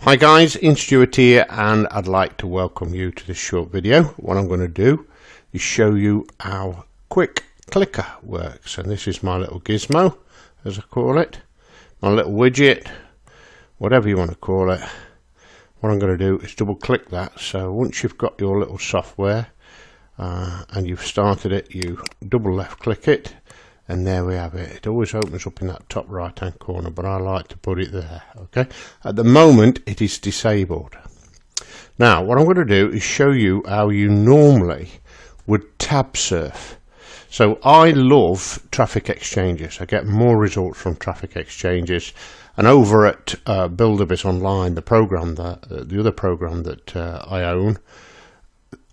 Hi guys, Ian Stewart here, and I'd like to welcome you to this short video. What I'm going to do is show you how quick clicker works, and this is my little gizmo, as I call it, my little widget, whatever you want to call it. What I'm going to do is double click that. So once you've got your little software and you've started it, you double left click it, and there we have it. It always opens up in that top right hand corner, but I like to put it there. Okay, at the moment it is disabled. Now what I'm going to do is show you how you normally would tab surf. So I love traffic exchanges. I get more results from traffic exchanges, and over at Buildabizonline, the other program that I own,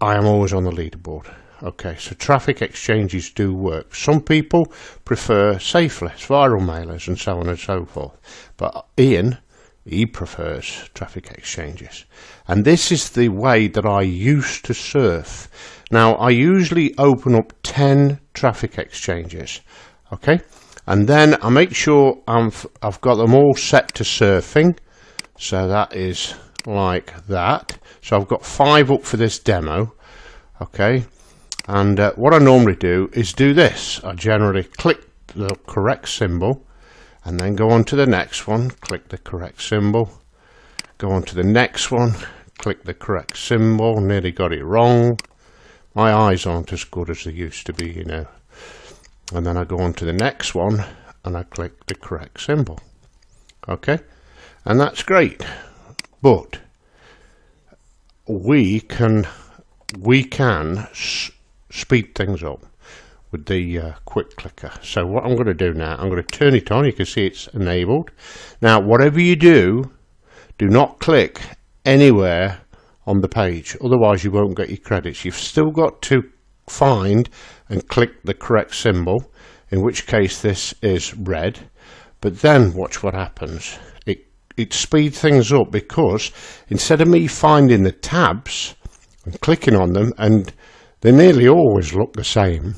I am always on the leaderboard. Okay, so traffic exchanges do work. Some people prefer safe lists, viral mailers, and so on and so forth. But Ian, he prefers traffic exchanges. And this is the way that I used to surf. Now, I usually open up 10 traffic exchanges. Okay, and then I make sure I've got them all set to surfing. So that is like that. So I've got 5 up for this demo. Okay. And what I normally do is do this. I generally click the correct symbol and then go on to the next one, click the correct symbol, go on to the next one, click the correct symbol. Nearly got it wrong. My eyes aren't as good as they used to be, you know. And then I go on to the next one and I click the correct symbol. Okay, and that's great. But we can speed things up with the quick clicker. So what I'm going to do now, I'm going to turn it on. You can see it's enabled. Now whatever you do, do not click anywhere on the page, otherwise you won't get your credits. You've still got to find and click the correct symbol, in which case this is red. But then watch what happens. It speeds things up, because instead of me finding the tabs and clicking on them, and they nearly always look the same,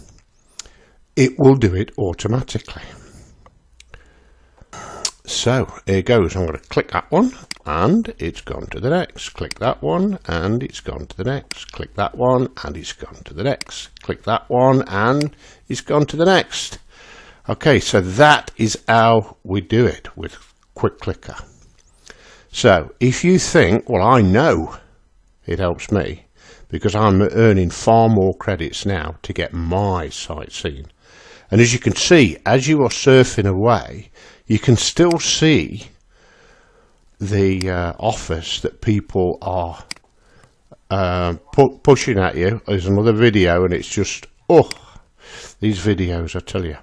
it will do it automatically. So here goes. I'm going to click that one and it's gone to the next. Click that one and it's gone to the next. Click that one and it's gone to the next. Click that one and it's gone to the next. Okay, so that is how we do it with quick clicker. So if you think, well, I know it helps me, because I'm earning far more credits now to get my site seen. And as you can see, as you are surfing away, you can still see the offers that people are pushing at you. There's another video, and it's just, oh, these videos, I tell you.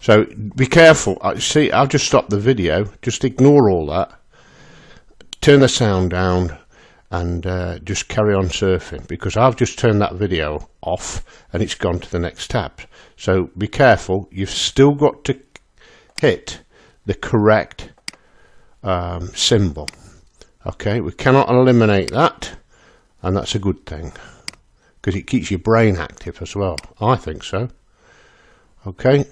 So be careful. See, I'll just stop the video. Just ignore all that. Turn the sound down. And just carry on surfing, because I've just turned that video off and it's gone to the next tab. So be careful. You've still got to hit the correct symbol. Okay, we cannot eliminate that, and that's a good thing, because it keeps your brain active as well. I think so. Okay,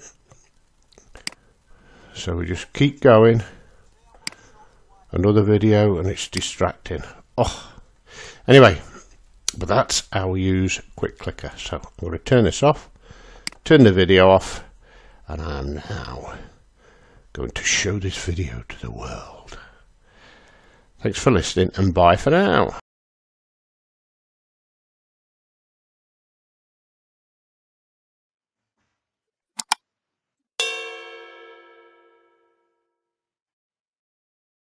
so we just keep going. Another video, and it's distracting. Oh, anyway, but that's how we use quick clicker. So I'm going to turn this off, turn the video off, and I'm now going to show this video to the world. Thanks for listening, and bye for now.